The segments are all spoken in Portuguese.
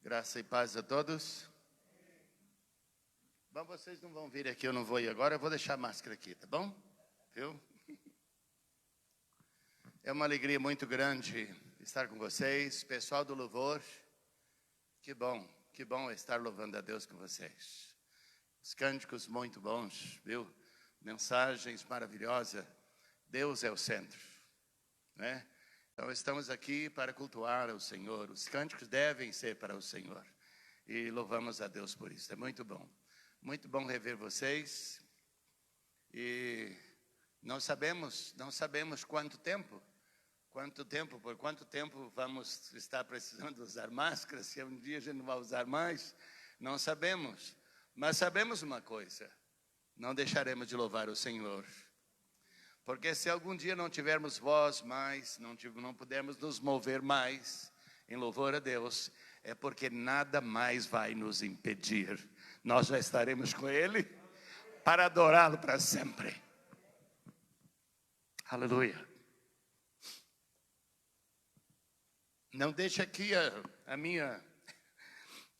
Graça e paz a todos. Bom, vocês não vão vir aqui, eu não vou ir agora, eu vou deixar a máscara aqui, tá bom? Viu? É uma alegria muito grande estar com vocês, pessoal do louvor. Que bom estar louvando a Deus com vocês. Os cânticos muito bons, viu? Mensagens maravilhosas. Deus é o centro, né? Então estamos aqui para cultuar o Senhor. Os cânticos devem ser para o Senhor. E louvamos a Deus por isso. É muito bom rever vocês. E não sabemos quanto tempo, por quanto tempo vamos estar precisando usar máscara, se um dia a gente não vai usar mais, não sabemos. Mas sabemos uma coisa, não deixaremos de louvar o Senhor. Porque se algum dia não tivermos voz mais, não pudermos nos mover mais em louvor a Deus, é porque nada mais vai nos impedir. Nós já estaremos com Ele para adorá-lo para sempre. Aleluia. Não deixe aqui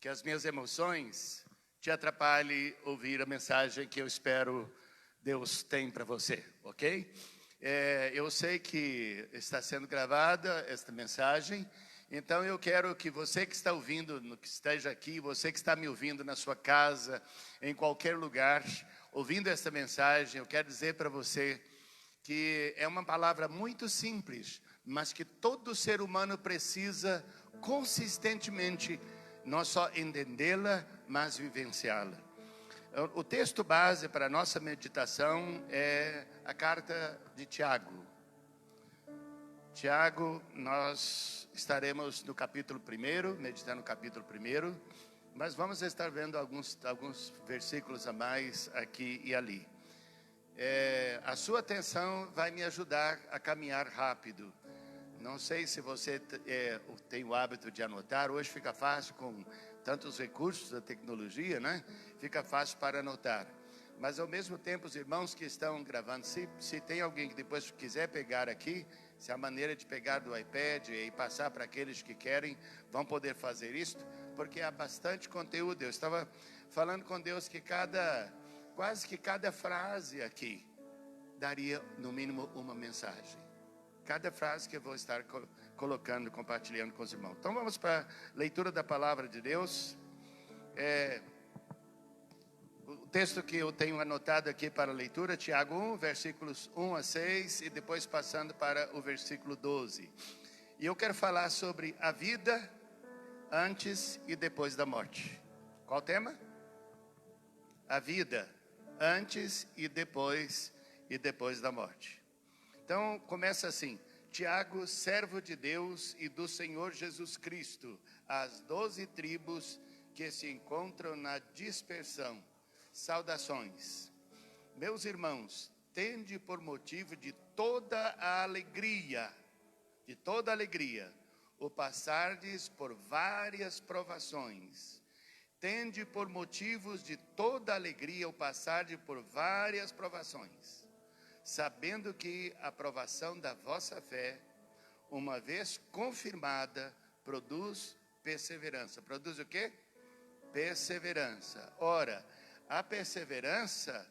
que as minhas emoções te atrapalhem ouvir a mensagem que eu espero Deus tem para você, ok? Eu sei que está sendo gravada esta mensagem, então eu quero que você que está ouvindo, que esteja aqui, você que está me ouvindo na sua casa, em qualquer lugar, ouvindo esta mensagem, eu quero dizer para você que é uma palavra muito simples, mas que todo ser humano precisa consistentemente, não só entendê-la, mas vivenciá-la. O texto base para a nossa meditação é a carta de Tiago. Tiago, nós estaremos no capítulo 1, meditando no capítulo 1, mas vamos estar vendo alguns versículos a mais aqui e ali. A sua atenção vai me ajudar a caminhar rápido. Não sei se você tem o hábito de anotar, hoje fica fácil com tantos recursos da tecnologia, né? Fica fácil para anotar. Mas ao mesmo tempo, os irmãos que estão gravando, se tem alguém que depois quiser pegar aqui, se há maneira de pegar do iPad e passar para aqueles que querem, vão poder fazer isso, porque há bastante conteúdo. Eu estava falando com Deus que quase que cada frase aqui daria no mínimo uma mensagem. Cada frase que eu vou estar colocando, compartilhando com os irmãos. Então vamos para a leitura da palavra de Deus. O texto que eu tenho anotado aqui para a leitura, Tiago 1, versículos 1 a 6, e depois passando para o versículo 12. E eu quero falar sobre a vida antes e depois da morte. Qual o tema? A vida antes e depois da morte. Então, começa assim: Tiago, servo de Deus e do Senhor Jesus Cristo, às 12 tribos que se encontram na dispersão, saudações. Meus irmãos, tende por motivo de toda alegria, o passardes por várias provações. Tende por motivos de toda alegria o passardes por várias provações, sabendo que a provação da vossa fé, uma vez confirmada, produz perseverança. Produz o quê? Perseverança. Ora, a perseverança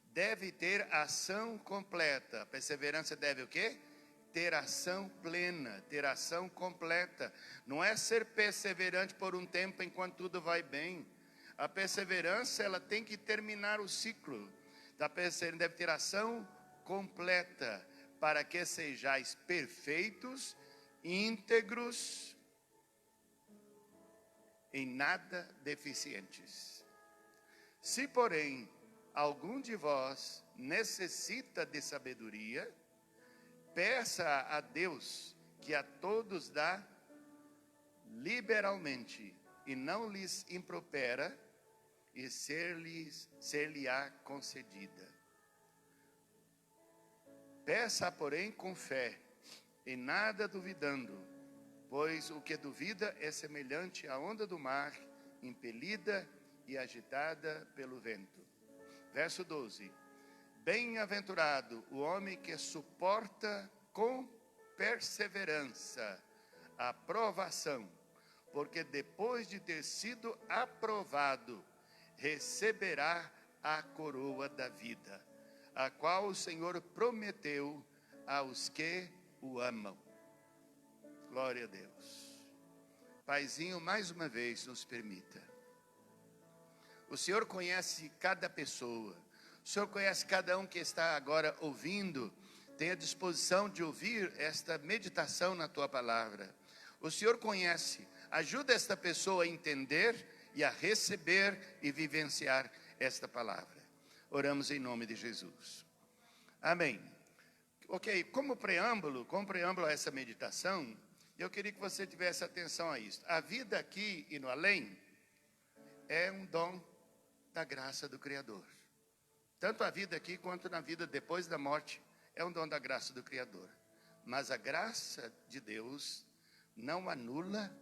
deve ter ação completa. A perseverança deve o quê? Ter ação plena, ter ação completa. Não é ser perseverante por um tempo enquanto tudo vai bem. A perseverança, ela tem que terminar o ciclo. A perseverança deve ter ação completa, para que sejais perfeitos, íntegros, em nada deficientes. Se, porém, algum de vós necessita de sabedoria, peça a Deus, que a todos dá liberalmente, e não lhes impropera, e ser-lhe-á concedida. Peça, porém, com fé, em nada duvidando, pois o que duvida é semelhante à onda do mar, impelida e agitada pelo vento. Verso 12. Bem-aventurado o homem que suporta com perseverança a provação, porque depois de ter sido aprovado, receberá a coroa da vida, a qual o Senhor prometeu aos que o amam. Glória a Deus. Paizinho, mais uma vez nos permita. O Senhor conhece cada pessoa. O Senhor conhece cada um que está agora ouvindo. Tem a disposição de ouvir esta meditação na Tua palavra. O Senhor conhece. Ajuda esta pessoa a entender e a receber e vivenciar esta palavra. Oramos em nome de Jesus. Amém. Ok, como preâmbulo a essa meditação, eu queria que você tivesse atenção a isso. A vida aqui e no além é um dom da graça do Criador. Tanto a vida aqui quanto na vida depois da morte é um dom da graça do Criador. Mas a graça de Deus não anula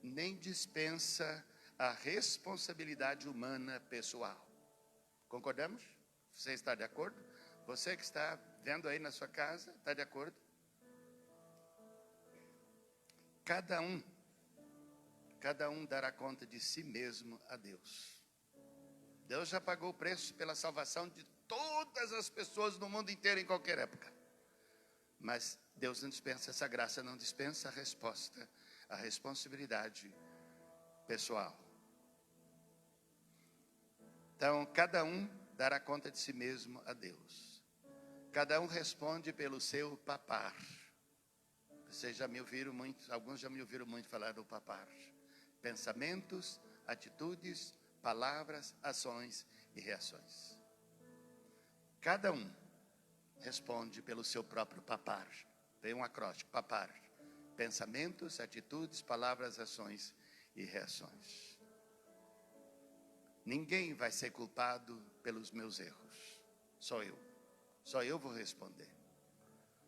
nem dispensa a responsabilidade humana pessoal. Concordamos? Você está de acordo? Você que está vendo aí na sua casa, está de acordo? Cada um dará conta de si mesmo a Deus. Deus já pagou o preço pela salvação de todas as pessoas no mundo inteiro, em qualquer época. Mas Deus não dispensa essa graça, não dispensa a resposta, a responsabilidade pessoal. Então, cada um dará conta de si mesmo a Deus. Cada um responde pelo seu papar. Vocês já me ouviram muito, alguns já me ouviram muito falar do papar. Pensamentos, atitudes, palavras, ações e reações. Cada um responde pelo seu próprio papar. Tem um acróstico, papar. Pensamentos, atitudes, palavras, ações e reações. Ninguém vai ser culpado pelos meus erros. Só eu. Só eu vou responder.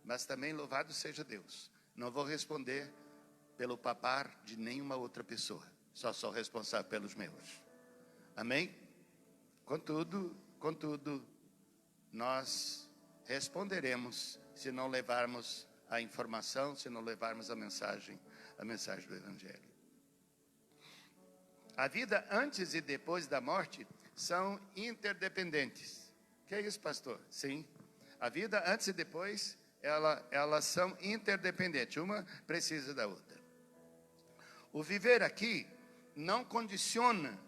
Mas também louvado seja Deus. Não vou responder pelo papar de nenhuma outra pessoa. Só sou responsável pelos meus. Amém? Contudo, nós responderemos se não levarmos a informação, se não levarmos a mensagem do Evangelho. A vida antes e depois da morte são interdependentes. Que é isso, pastor? Sim. A vida antes e depois, elas são interdependentes. Uma precisa da outra. O viver aqui não condiciona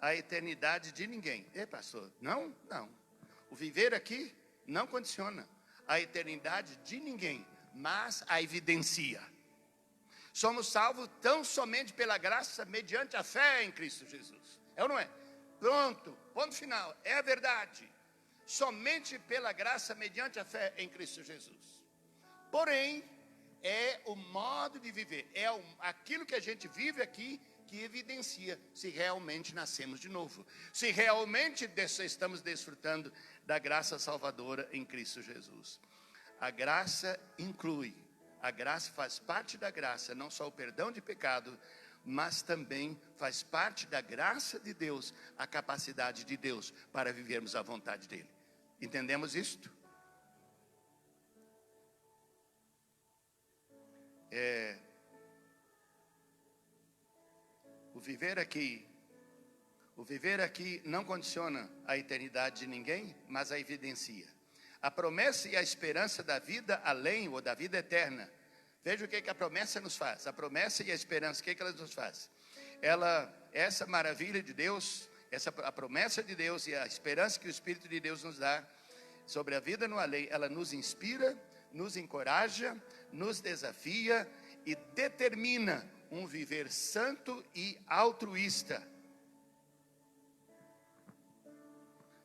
a eternidade de ninguém. Pastor, não. O viver aqui não condiciona a eternidade de ninguém, mas a evidencia. Somos salvos tão somente pela graça, mediante a fé em Cristo Jesus. É ou não é? Pronto, ponto final. É a verdade. Somente pela graça, mediante a fé em Cristo Jesus. Porém, é o modo de viver. É aquilo que a gente vive aqui que evidencia se realmente nascemos de novo. Se realmente estamos desfrutando da graça salvadora em Cristo Jesus. A graça inclui. A graça faz parte da graça, não só o perdão de pecado, mas também faz parte da graça de Deus, a capacidade de Deus para vivermos a vontade dEle. Entendemos isto? O viver aqui não condiciona a eternidade de ninguém, mas a evidencia. A promessa e a esperança da vida além, ou da vida eterna. Veja o que a promessa nos faz. A promessa e a esperança, o que elas nos fazem? Essa maravilha de Deus, a promessa de Deus e a esperança que o Espírito de Deus nos dá sobre a vida no além, ela nos inspira, nos encoraja, nos desafia e determina um viver santo e altruísta.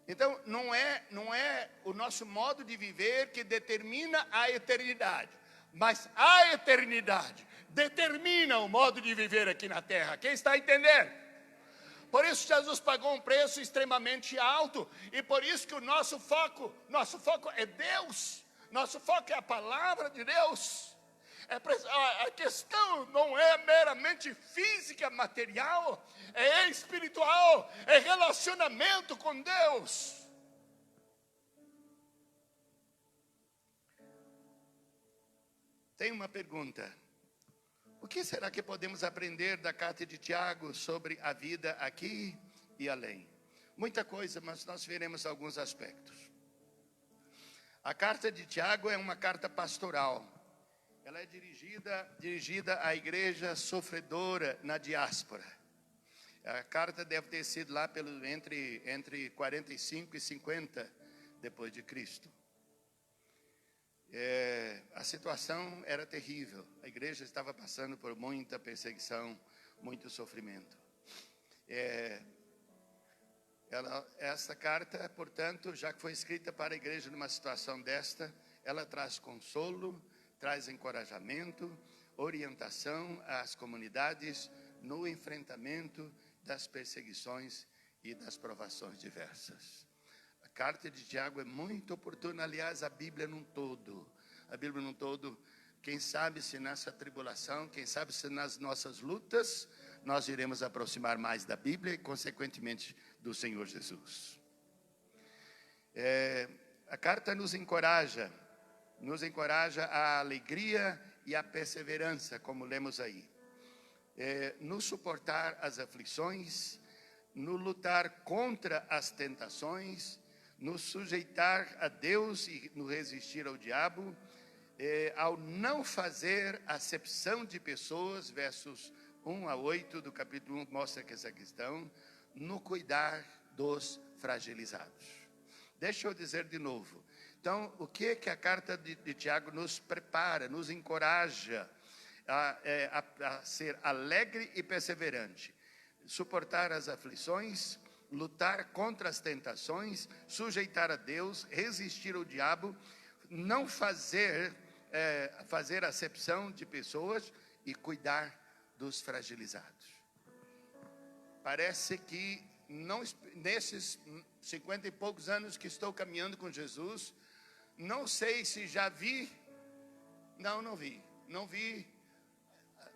Então, não é o nosso modo de viver que determina a eternidade, mas a eternidade determina o modo de viver aqui na terra. Quem está entendendo? Por isso Jesus pagou um preço extremamente alto, e por isso que o nosso foco é Deus, nosso foco é a palavra de Deus. A questão não é meramente física, material, é espiritual, é relacionamento com Deus. Tem uma pergunta. O que será que podemos aprender da carta de Tiago sobre a vida aqui e além? Muita coisa, mas nós veremos alguns aspectos. A carta de Tiago é uma carta pastoral. Ela é dirigida à igreja sofredora na diáspora. A carta deve ter sido lá entre 45 e 50 depois de Cristo. A situação era terrível. A igreja estava passando por muita perseguição, muito sofrimento. Essa carta, portanto, já que foi escrita para a igreja numa situação desta, ela traz consolo, traz encorajamento, orientação às comunidades no enfrentamento das perseguições e das provações diversas. A carta de Tiago é muito oportuna, aliás, a Bíblia num todo. A Bíblia num todo, quem sabe se nessa tribulação, quem sabe se nas nossas lutas, nós iremos aproximar mais da Bíblia e, consequentemente, do Senhor Jesus. A carta nos encoraja a alegria e a perseverança, como lemos aí. No suportar as aflições, no lutar contra as tentações, no sujeitar a Deus e no resistir ao diabo, ao não fazer acepção de pessoas, versos 1 a 8 do capítulo 1 mostra que essa questão, no cuidar dos fragilizados. Deixa eu dizer de novo. Então, o que a carta de Tiago nos prepara, nos encoraja a ser alegre e perseverante, suportar as aflições, lutar contra as tentações, sujeitar a Deus, resistir ao diabo, não fazer acepção de pessoas e cuidar dos fragilizados. Parece que nesses 50 e poucos anos que estou caminhando com Jesus, não sei se já vi, não vi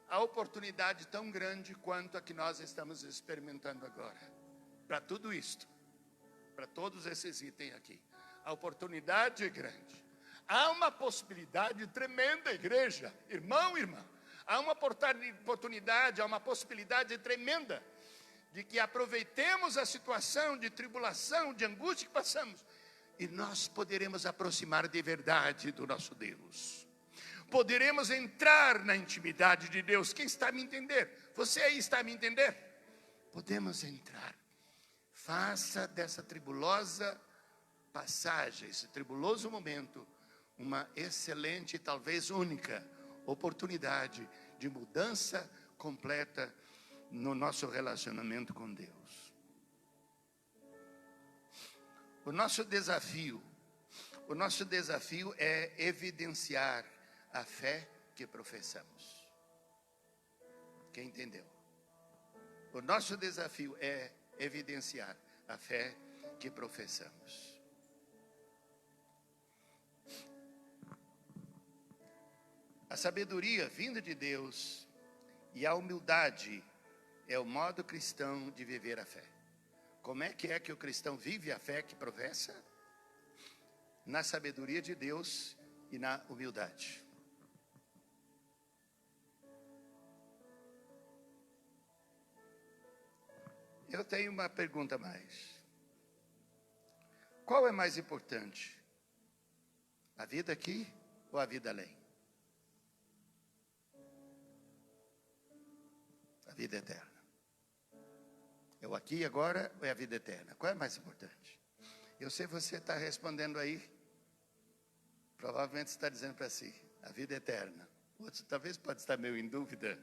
a oportunidade tão grande quanto a que nós estamos experimentando agora. Para tudo isto, para todos esses itens aqui, a oportunidade é grande. Há uma possibilidade tremenda, igreja, irmão, irmã. Há uma oportunidade, há uma possibilidade tremenda de que aproveitemos a situação de tribulação, de angústia que passamos, e nós poderemos aproximar de verdade do nosso Deus. Poderemos entrar na intimidade de Deus. Quem está a me entender? Você aí está a me entender? Podemos entrar. Faça dessa tribulosa passagem, esse tribuloso momento, uma excelente e talvez única oportunidade de mudança completa no nosso relacionamento com Deus. O nosso desafio é evidenciar a fé que professamos. Quem entendeu? O nosso desafio é evidenciar a fé que professamos. A sabedoria vinda de Deus e a humildade é o modo cristão de viver a fé. Como é que o cristão vive a fé que professa? Na sabedoria de Deus e na humildade. Eu tenho uma pergunta a mais. Qual é mais importante? A vida aqui ou a vida além? A vida eterna. É o aqui e agora ou é a vida eterna? Qual é mais importante? Eu sei que você está respondendo aí. Provavelmente está dizendo para si, a vida eterna. Outros talvez pode estar meio em dúvida.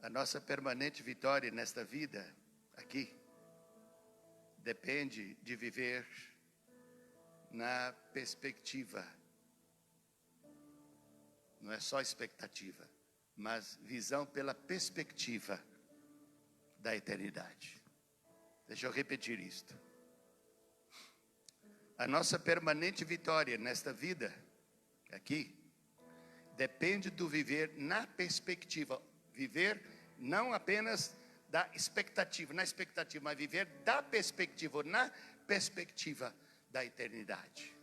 A nossa permanente vitória nesta vida, aqui, depende de viver na perspectiva. Não é só expectativa, mas visão pela perspectiva da eternidade. Deixa eu repetir isto. A nossa permanente vitória nesta vida, aqui, depende do viver na perspectiva. Viver não apenas da expectativa, na expectativa, mas viver da perspectiva, na perspectiva da eternidade.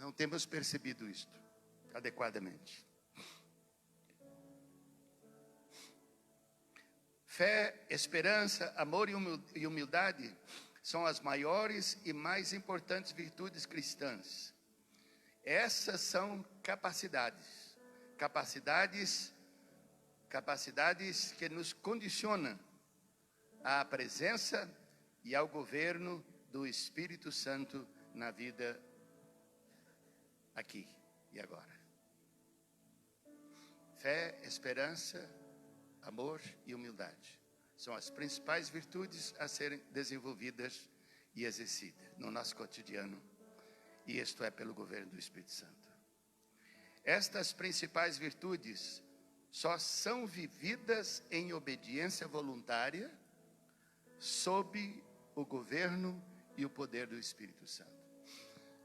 Não temos percebido isto adequadamente. Fé, esperança, amor e humildade são as maiores e mais importantes virtudes cristãs. Essas são capacidades que nos condicionam à presença e ao governo do Espírito Santo na vida aqui e agora. Fé, esperança, amor e humildade são as principais virtudes a serem desenvolvidas e exercidas no nosso cotidiano, e isto é pelo governo do Espírito Santo. Estas principais virtudes só são vividas em obediência voluntária sob o governo e o poder do Espírito Santo.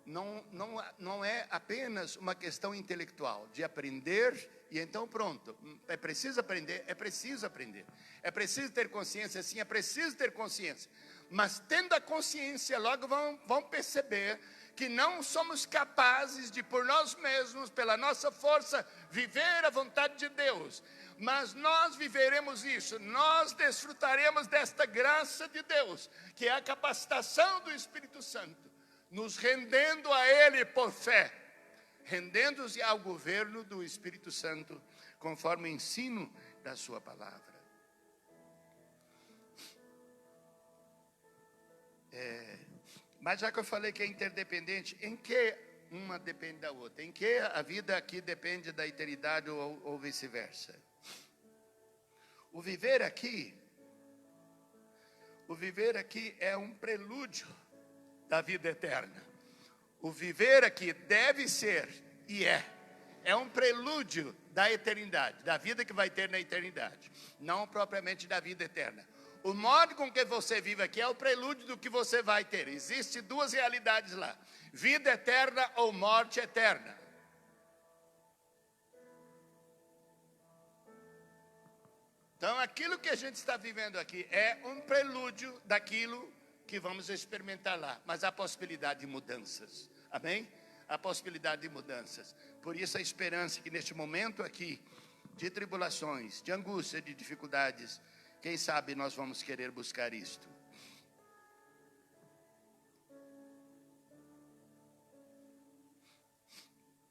Não é apenas uma questão intelectual, de aprender e então pronto. É preciso aprender. É preciso ter consciência, sim, é preciso ter consciência. Mas tendo a consciência, logo vão perceber que não somos capazes de, por nós mesmos, pela nossa força, viver a vontade de Deus. Mas nós viveremos isso, nós desfrutaremos desta graça de Deus, que é a capacitação do Espírito Santo, nos rendendo a Ele por fé, rendendo-nos ao governo do Espírito Santo, conforme o ensino da sua palavra. Mas já que eu falei que é interdependente, em que uma depende da outra? Em que a vida aqui depende da eternidade ou vice-versa? O viver aqui é um prelúdio da vida eterna. O viver aqui deve ser e é um prelúdio da eternidade, da vida que vai ter na eternidade, não propriamente da vida eterna. O modo com que você vive aqui é o prelúdio do que você vai ter. Existem duas realidades lá: vida eterna ou morte eterna. Então, aquilo que a gente está vivendo aqui é um prelúdio daquilo que vamos experimentar lá. Mas há possibilidade de mudanças. Amém? Há possibilidade de mudanças. Por isso a esperança que neste momento aqui, de tribulações, de angústia, de dificuldades, quem sabe nós vamos querer buscar isto.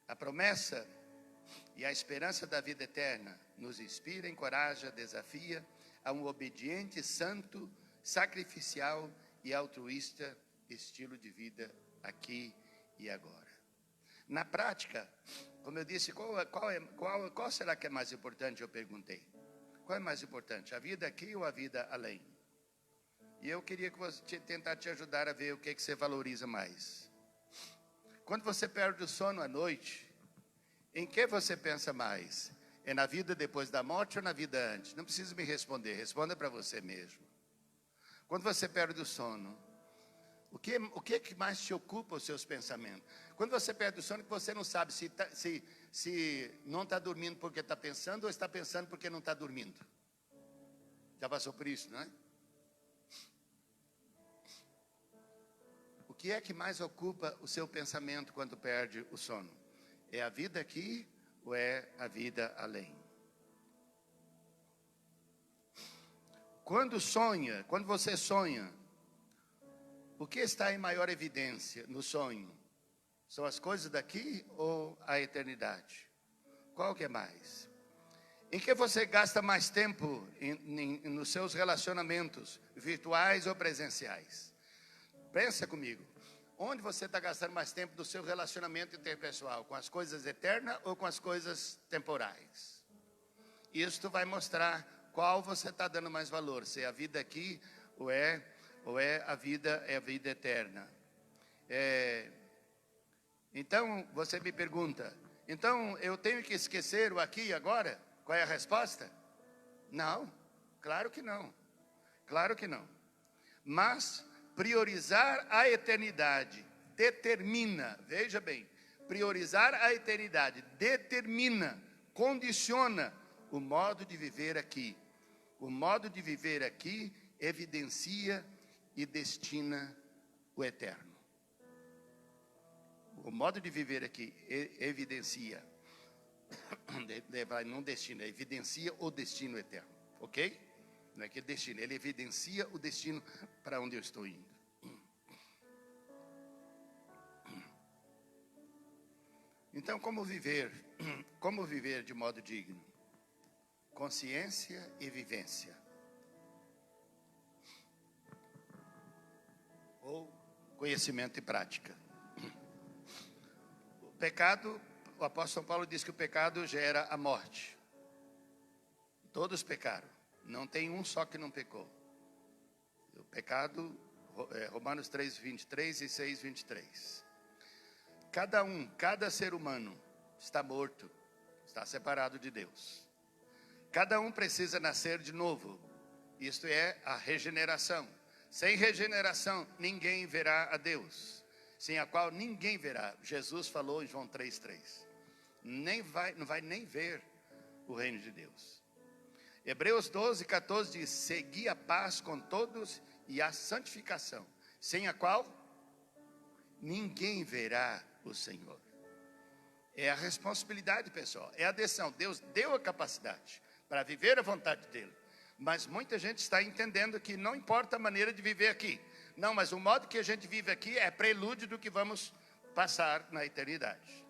A promessa e a esperança da vida eterna nos inspira, encoraja, desafia a um obediente, santo, sacrificial e altruísta estilo de vida aqui e agora. Na prática, como eu disse, qual será que é mais importante? Eu perguntei. Qual é mais importante, a vida aqui ou a vida além? E eu queria tentar te ajudar a ver o que você valoriza mais. Quando você perde o sono à noite, em que você pensa mais? É na vida depois da morte ou na vida antes? Não precisa me responder, responda para você mesmo. Quando você perde o sono, o que mais te ocupa os seus pensamentos? Quando você perde o sono, você não sabe se não está dormindo porque está pensando ou está pensando porque não está dormindo. Já passou por isso, não é? O que é que mais ocupa o seu pensamento quando perde o sono? É a vida aqui ou é a vida além? Quando você sonha, o que está em maior evidência no sonho? São as coisas daqui ou a eternidade? Qual que é mais? Em que você gasta mais tempo nos seus relacionamentos, virtuais ou presenciais? Pensa comigo. Onde você está gastando mais tempo do seu relacionamento interpessoal? Com as coisas eternas ou com as coisas temporais? Isso vai mostrar qual você está dando mais valor. Se é a vida aqui ou é a vida eterna. Então, você me pergunta, então eu tenho que esquecer o aqui e agora? Qual é a resposta? Não, claro que não. Claro que não. Mas priorizar a eternidade determina, veja bem, priorizar a eternidade determina, condiciona o modo de viver aqui. O modo de viver aqui evidencia e destina o eterno. O O modo de viver aqui evidencia, não destino, evidencia o destino eterno, ok? Não é que destino, ele evidencia o destino para onde eu estou indo. Então, como viver de modo digno? Consciência e vivência. Ou conhecimento e prática. O pecado, o apóstolo Paulo diz que o pecado gera a morte. Todos pecaram. Não tem um só que não pecou. O pecado, Romanos 3, 23 e 6, 23. Cada ser humano está morto, está separado de Deus. Cada um precisa nascer de novo. Isto é a regeneração. Sem regeneração, ninguém verá a Deus. Sem a qual ninguém verá. Jesus falou em João 3,3. Não vai nem ver o reino de Deus. Hebreus 12, 14 diz: segui a paz com todos e a santificação, sem a qual ninguém verá o Senhor. É a responsabilidade, pessoal, é a decisão. Deus deu a capacidade para viver a vontade dele, mas muita gente está entendendo que não importa a maneira de viver aqui. Não, mas o modo que a gente vive aqui é prelúdio do que vamos passar na eternidade.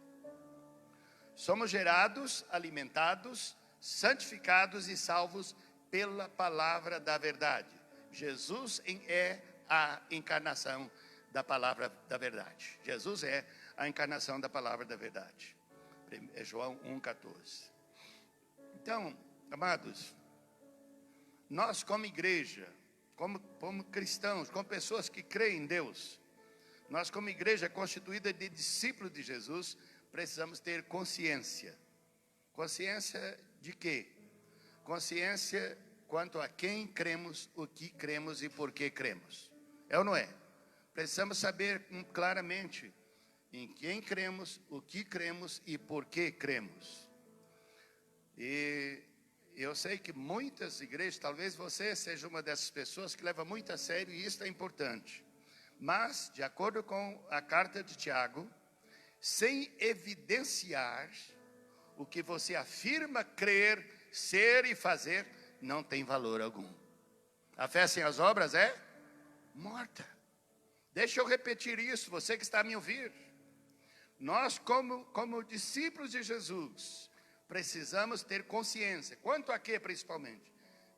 Somos gerados, alimentados, santificados e salvos pela palavra da verdade. Jesus é a encarnação da palavra da verdade. Jesus é a encarnação da palavra da verdade. É João 1,14. Então, amados, nós como igreja, como cristãos, como pessoas que creem em Deus, nós como igreja constituída de discípulos de Jesus, precisamos ter consciência. Consciência de quê? Consciência quanto a quem cremos, o que cremos e por que cremos. É ou não é? Precisamos saber claramente em quem cremos, o que cremos e por que cremos. E eu sei que muitas igrejas, talvez você seja uma dessas pessoas que leva muito a sério, e isso é importante. Mas, de acordo com a carta de Tiago, sem evidenciar o que você afirma crer, ser e fazer, não tem valor algum. A fé sem as obras é morta. Deixa eu repetir isso, você que está a me ouvir. Nós, como discípulos de Jesus, precisamos ter consciência. Quanto a quê, principalmente?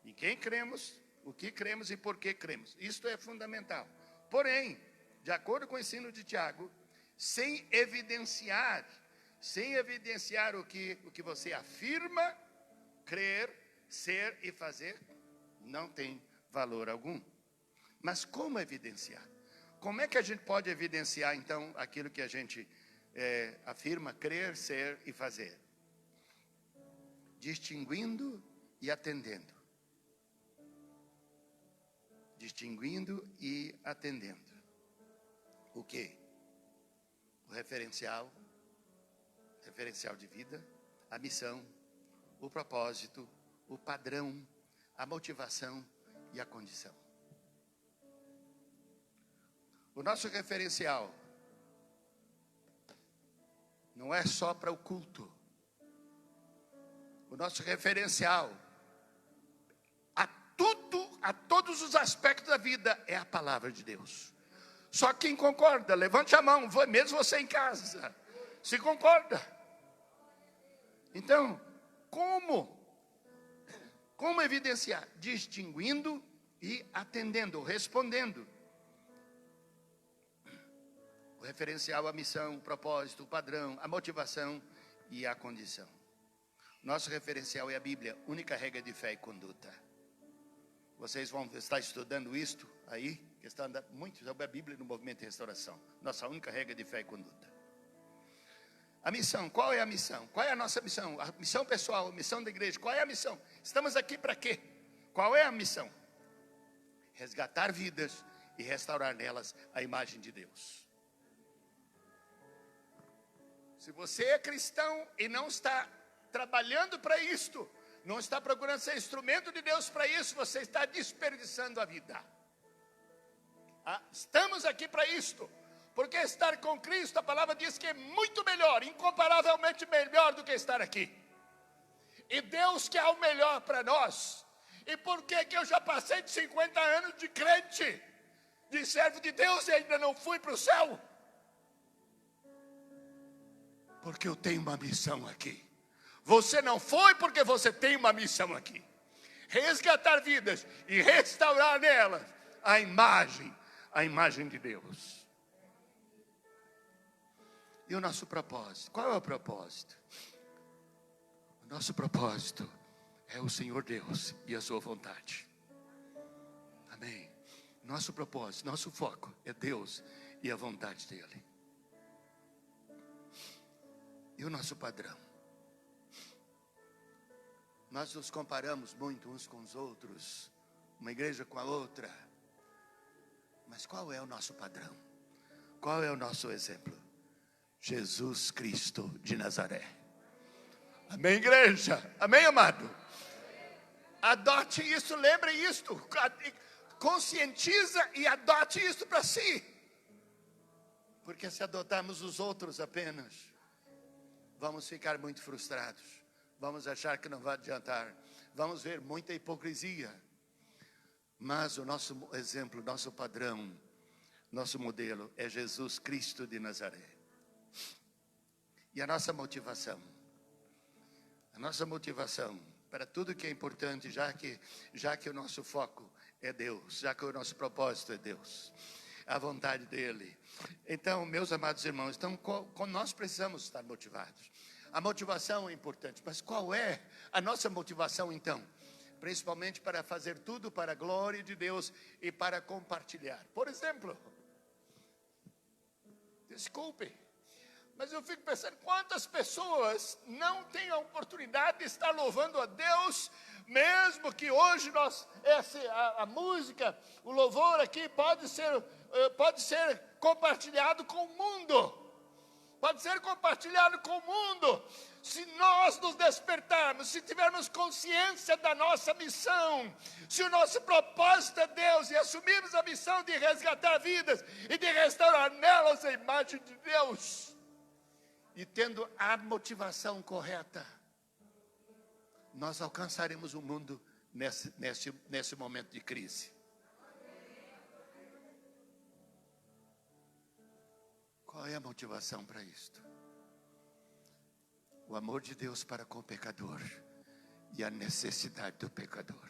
Em quem cremos, o que cremos e por que cremos. Isto é fundamental. Porém, de acordo com o ensino de Tiago, sem evidenciar o que você afirma, crer, ser e fazer, não tem valor algum. Mas como evidenciar? Como é que a gente pode evidenciar, então, aquilo que a gente afirma, crer, ser e fazer? Distinguindo e atendendo. Distinguindo e atendendo. O quê? O referencial de vida, a missão, o propósito, o padrão, a motivação e a condição. O nosso referencial não é só para o culto. O nosso referencial a todos os aspectos da vida é a palavra de Deus. Só quem concorda, levante a mão, mesmo você em casa, se concorda. Então, como evidenciar? Distinguindo e atendendo, respondendo. O referencial, a missão, o propósito, o padrão, a motivação e a condição. Nosso referencial é a Bíblia, única regra de fé e conduta. Vocês vão estar estudando isto aí, que está andando muito sobre a Bíblia no Movimento de Restauração. Nossa única regra de fé e conduta. A missão, qual é a missão? Qual é a nossa missão? A missão pessoal, a missão da igreja, qual é a missão? Estamos aqui para quê? Qual é a missão? Resgatar vidas e restaurar nelas a imagem de Deus. Se você é cristão e não está trabalhando para isto, não está procurando ser instrumento de Deus para isso, você está desperdiçando a vida. Estamos aqui para isto. Porque estar com Cristo, a palavra diz que é muito melhor, incomparavelmente melhor do que estar aqui. E Deus quer o melhor para nós. E por que eu já passei de 50 anos de crente, de servo de Deus, e ainda não fui para o céu? Porque eu tenho uma missão aqui. Você não foi porque você tem uma missão aqui. Resgatar vidas e restaurar nelas a imagem de Deus. E o nosso propósito? Qual é o propósito? O nosso propósito é o Senhor Deus e a sua vontade. Amém. Nosso propósito, nosso foco é Deus e a vontade dele. E o nosso padrão? Nós nos comparamos muito uns com os outros, uma igreja com a outra. Mas qual é o nosso padrão? Qual é o nosso exemplo? Jesus Cristo de Nazaré. Amém, igreja? Amém, amado? Adote isso, lembre isto. Conscientiza e adote isso para si. Porque se adotarmos os outros apenas, vamos ficar muito frustrados. Vamos achar que não vai adiantar. Vamos ver muita hipocrisia. Mas o nosso exemplo, nosso padrão, nosso modelo é Jesus Cristo de Nazaré. E a nossa motivação? A nossa motivação para tudo que é importante, já que o nosso foco é Deus, já que o nosso propósito é Deus, a vontade dEle. Então, meus amados irmãos, nós precisamos estar motivados. A motivação é importante, mas qual é a nossa motivação então? Principalmente para fazer tudo para a glória de Deus e para compartilhar. Por exemplo, desculpe, mas eu fico pensando quantas pessoas não têm a oportunidade de estar louvando a Deus, mesmo que hoje a música, o louvor aqui pode ser compartilhado com o mundo. Pode ser compartilhado com o mundo. Se nós nos despertarmos, se tivermos consciência da nossa missão, se o nosso propósito é Deus e assumirmos a missão de resgatar vidas e de restaurar nelas a imagem de Deus, e tendo a motivação correta, nós alcançaremos o mundo nesse momento de crise. Qual é a motivação para isto? O amor de Deus para com o pecador e a necessidade do pecador.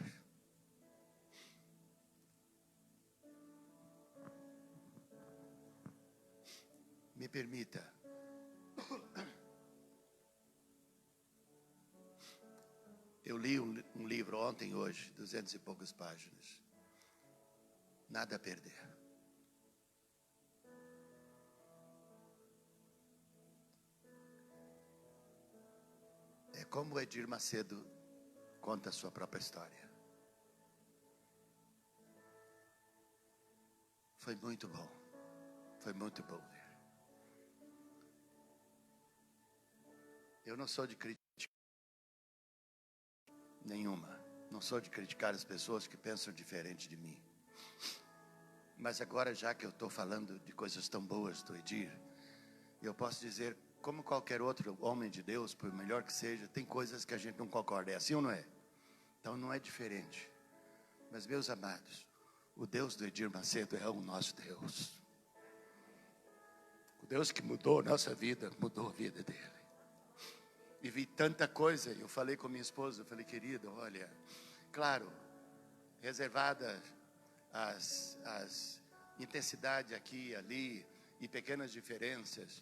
Me permita. Eu li um livro ontem, hoje, 200 e poucas páginas. Nada a perder. É como o Edir Macedo conta a sua própria história. Foi muito bom. Foi muito bom ver. Eu não sou de criticar nenhuma. Não sou de criticar as pessoas que pensam diferente de mim. Mas agora, já que eu estou falando de coisas tão boas do Edir, eu posso dizer, como qualquer outro homem de Deus, por melhor que seja, tem coisas que a gente não concorda. É assim ou não é? Então não é diferente. Mas, meus amados, o Deus do Edir Macedo é o nosso Deus. O Deus que mudou a nossa vida, mudou a vida dele. E vi tanta coisa, eu falei com minha esposa, eu falei, querida, olha, claro, reservada as intensidades aqui e ali, e pequenas diferenças,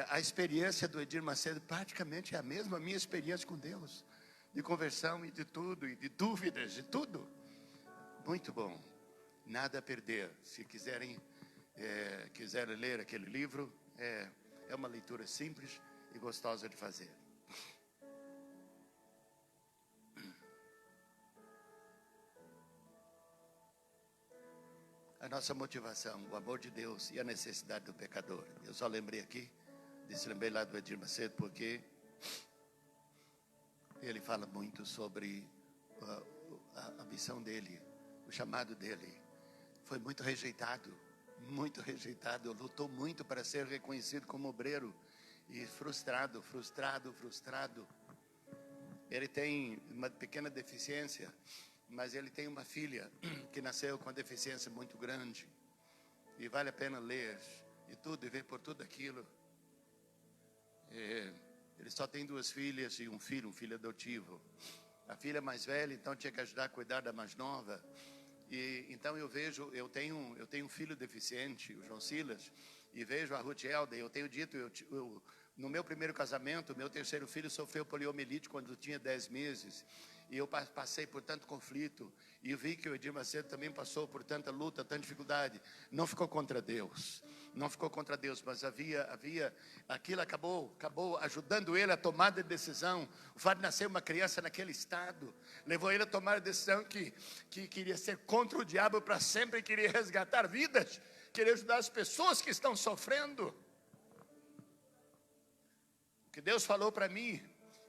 a experiência do Edir Macedo praticamente é a mesma minha experiência com Deus, de conversão e de tudo, e de dúvidas, de tudo. Muito bom, nada a perder. Se quiserem ler aquele livro, é uma leitura simples e gostosa de fazer. A nossa motivação, o amor de Deus e a necessidade do pecador. Eu só lembrei aqui, lembrei lá do Edir Macedo, porque ele fala muito sobre a missão dele, o chamado dele. Foi muito rejeitado, muito rejeitado, lutou muito para ser reconhecido como obreiro e frustrado. Ele tem uma pequena deficiência, mas ele tem uma filha que nasceu com uma deficiência muito grande. E vale a pena ler e tudo, e ver por tudo aquilo. Ele só tem 2 filhas e um filho adotivo. A filha mais velha, então, tinha que ajudar a cuidar da mais nova. E então eu tenho um filho deficiente, o João Silas, e vejo a Ruth Helder. Eu tenho dito, no meu primeiro casamento, meu terceiro filho sofreu poliomielite quando tinha 10 meses. E eu passei por tanto conflito. E eu vi que o Edir Macedo também passou por tanta luta, tanta dificuldade. Não ficou contra Deus. Não ficou contra Deus, mas aquilo acabou ajudando ele a tomar a decisão. O fato de nascer uma criança naquele estado levou ele a tomar a decisão que queria ser contra o diabo para sempre, queria resgatar vidas, queria ajudar as pessoas que estão sofrendo. O que Deus falou para mim,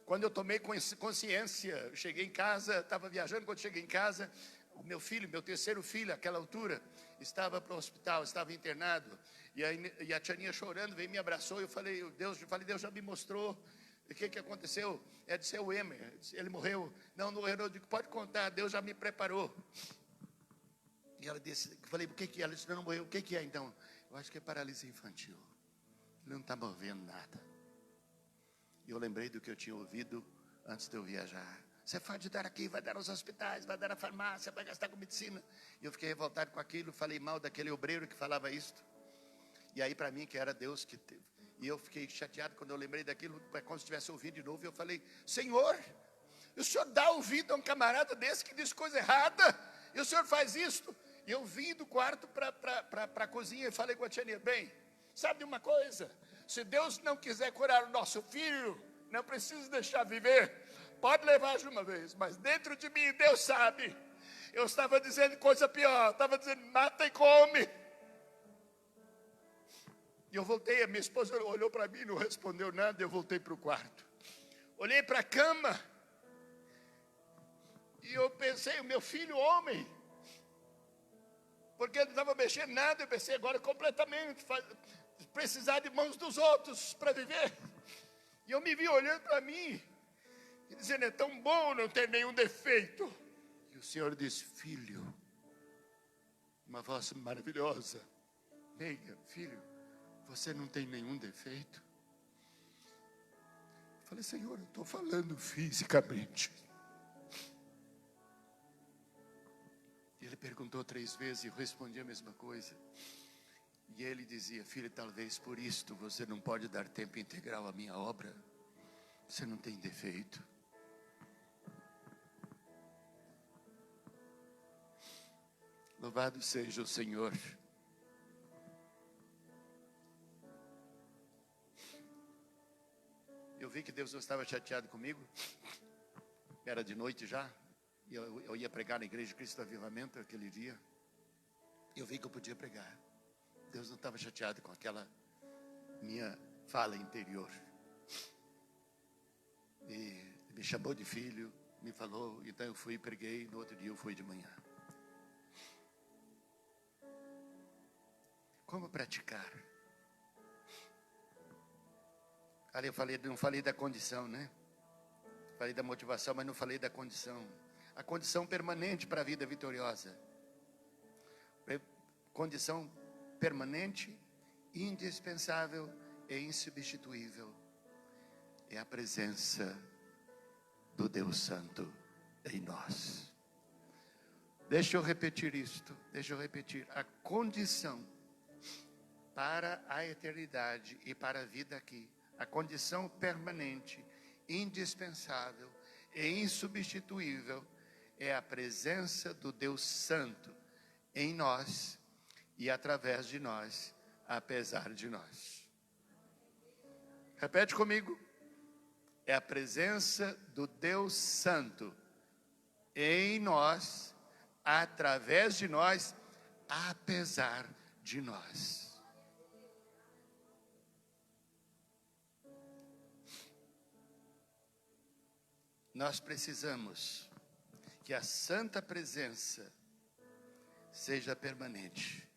quando eu tomei consciência, eu cheguei em casa, estava viajando, quando cheguei em casa, o meu terceiro filho, àquela altura, estava para o hospital, estava internado, e a Tianinha chorando, veio e me abraçou, e eu falei, Deus já me mostrou o que aconteceu. É de ser o Emer, ele morreu. Não morreu, eu digo, pode contar, Deus já me preparou. E ela disse, falei, o que é? Ela disse, não morreu, o que é então? Eu acho que é paralisia infantil, ele não está movendo nada. E eu lembrei do que eu tinha ouvido antes de eu viajar. Você pode dar aqui, vai dar nos hospitais, vai dar na farmácia, vai gastar com medicina. E eu fiquei revoltado com aquilo, falei mal daquele obreiro que falava isto. E aí para mim que era Deus que teve. E eu fiquei chateado quando eu lembrei daquilo, como se tivesse ouvido de novo. E eu falei, Senhor, o Senhor dá ouvido a um camarada desse que diz coisa errada? E o Senhor faz isto? E eu vim do quarto para a cozinha e falei com a Tianinha, bem, sabe de uma coisa? Se Deus não quiser curar o nosso filho, não precisa deixar viver. Pode levar de uma vez, mas dentro de mim, Deus sabe. Eu estava dizendo coisa pior, estava dizendo, mata e come. E eu voltei, a minha esposa olhou para mim, não respondeu nada, eu voltei para o quarto. Olhei para a cama, e eu pensei, o meu filho homem, porque ele não estava mexendo nada, eu pensei agora completamente, precisar de mãos dos outros para viver. E eu me vi olhando para mim, e dizendo, é tão bom não ter nenhum defeito. E o Senhor disse, filho, uma voz maravilhosa, venha, filho, você não tem nenhum defeito? Eu falei, Senhor, eu estou falando fisicamente. E ele perguntou 3 vezes e eu respondi a mesma coisa. E ele dizia, filho, talvez por isto você não pode dar tempo integral à minha obra. Você não tem defeito. Louvado seja o Senhor. Eu vi que Deus não estava chateado comigo. Era de noite já. E eu ia pregar na igreja de Cristo do Avivamento aquele dia. Eu vi que eu podia pregar. Deus não estava chateado com aquela minha fala interior. E me chamou de filho, me falou, então eu fui e preguei, no outro dia eu fui de manhã. Como praticar? Ali eu não falei da condição, né? Falei da motivação, mas não falei da condição. A condição permanente para a vida vitoriosa. Condição permanente, indispensável e insubstituível. É a presença do Deus Santo em nós. Deixa eu repetir isto. A condição para a eternidade e para a vida aqui. A condição permanente, indispensável e insubstituível é a presença do Deus Santo em nós e através de nós, apesar de nós. Repete comigo. É a presença do Deus Santo em nós, através de nós, apesar de nós. Nós precisamos que a santa presença seja permanente.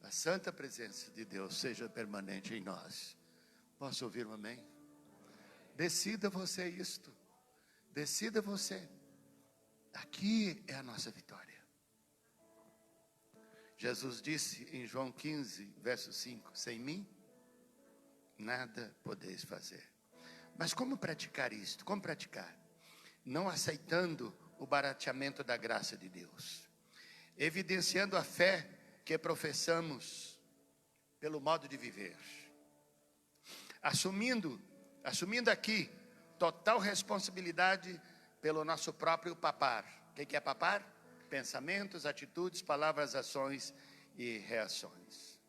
a santa presença de Deus seja permanente em nós. Posso ouvir um amém? Decida você isto. Decida você. Aqui é a nossa vitória. Jesus disse em João 15, verso 5, sem mim, nada podeis fazer. Mas como praticar isto? Como praticar? Não aceitando o barateamento da graça de Deus. Evidenciando a fé que professamos pelo modo de viver. Assumindo aqui total responsabilidade pelo nosso próprio papar. O que é papar? Pensamentos, atitudes, palavras, ações e reações.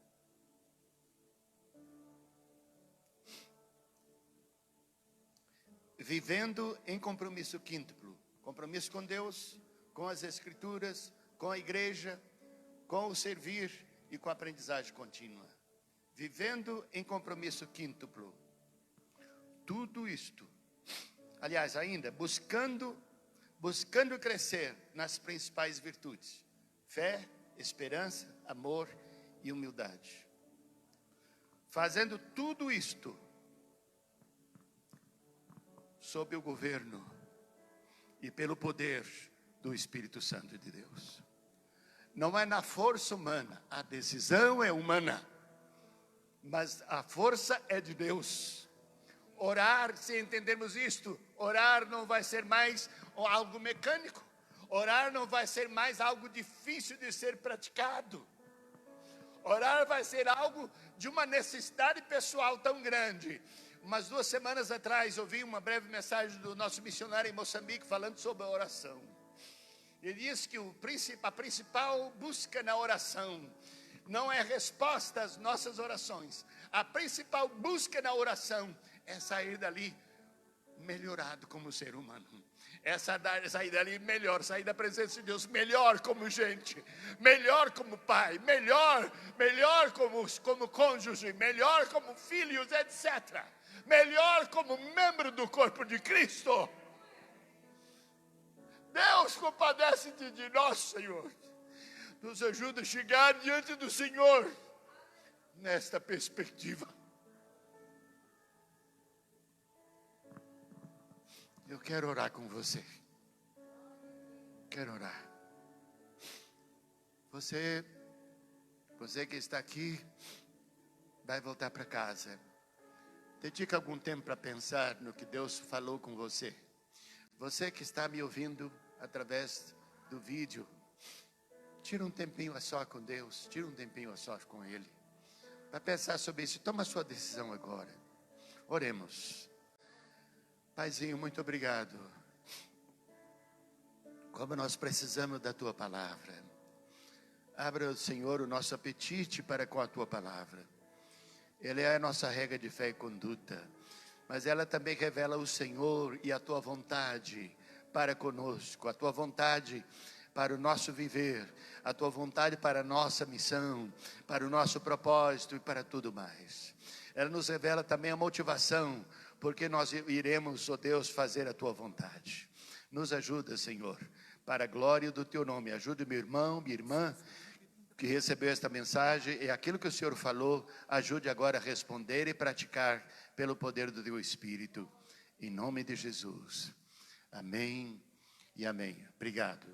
Vivendo em compromisso quíntuplo. Compromisso com Deus, com as Escrituras, com a igreja, com o servir e com a aprendizagem contínua. Vivendo em compromisso quíntuplo. Tudo isto. Aliás, ainda, buscando crescer nas principais virtudes. Fé, esperança, amor e humildade. Fazendo tudo isto sob o governo e pelo poder do Espírito Santo de Deus. Não é na força humana, a decisão é humana, mas a força é de Deus. Orar, se entendermos isto, orar não vai ser mais algo mecânico, orar não vai ser mais algo difícil de ser praticado. Orar vai ser algo de uma necessidade pessoal tão grande. Umas 2 semanas atrás, ouvi uma breve mensagem do nosso missionário em Moçambique falando sobre a oração. Ele disse que a principal busca na oração não é resposta às nossas orações. A principal busca na oração é sair dali melhorado como ser humano. É sair dali melhor, sair da presença de Deus melhor como gente, melhor como pai, melhor como cônjuge, melhor como filhos, etc. Melhor como membro do corpo de Cristo. Deus compadece-te de nós, Senhor. Nos ajuda a chegar diante do Senhor nesta perspectiva. Eu quero orar com você. Quero orar. Você que está aqui, vai voltar para casa. Dedica algum tempo para pensar no que Deus falou com você. Você que está me ouvindo através do vídeo, tira um tempinho a só com Deus, tira um tempinho a só com Ele, para pensar sobre isso. Toma a sua decisão agora. Oremos. Paizinho, muito obrigado. Como nós precisamos da Tua Palavra. Abra, Senhor, o nosso apetite para com a Tua Palavra. Ela é a nossa regra de fé e conduta, mas ela também revela o Senhor e a Tua vontade para conosco, a Tua vontade para o nosso viver, a Tua vontade para a nossa missão, para o nosso propósito e para tudo mais. Ela nos revela também a motivação, porque nós iremos, ó Deus, fazer a Tua vontade. Nos ajuda, Senhor, para a glória do Teu nome. Ajude meu irmão, minha irmã, que recebeu esta mensagem, e aquilo que o Senhor falou, ajude agora a responder e praticar pelo poder do Teu Espírito. Em nome de Jesus. Amém e amém. Obrigado.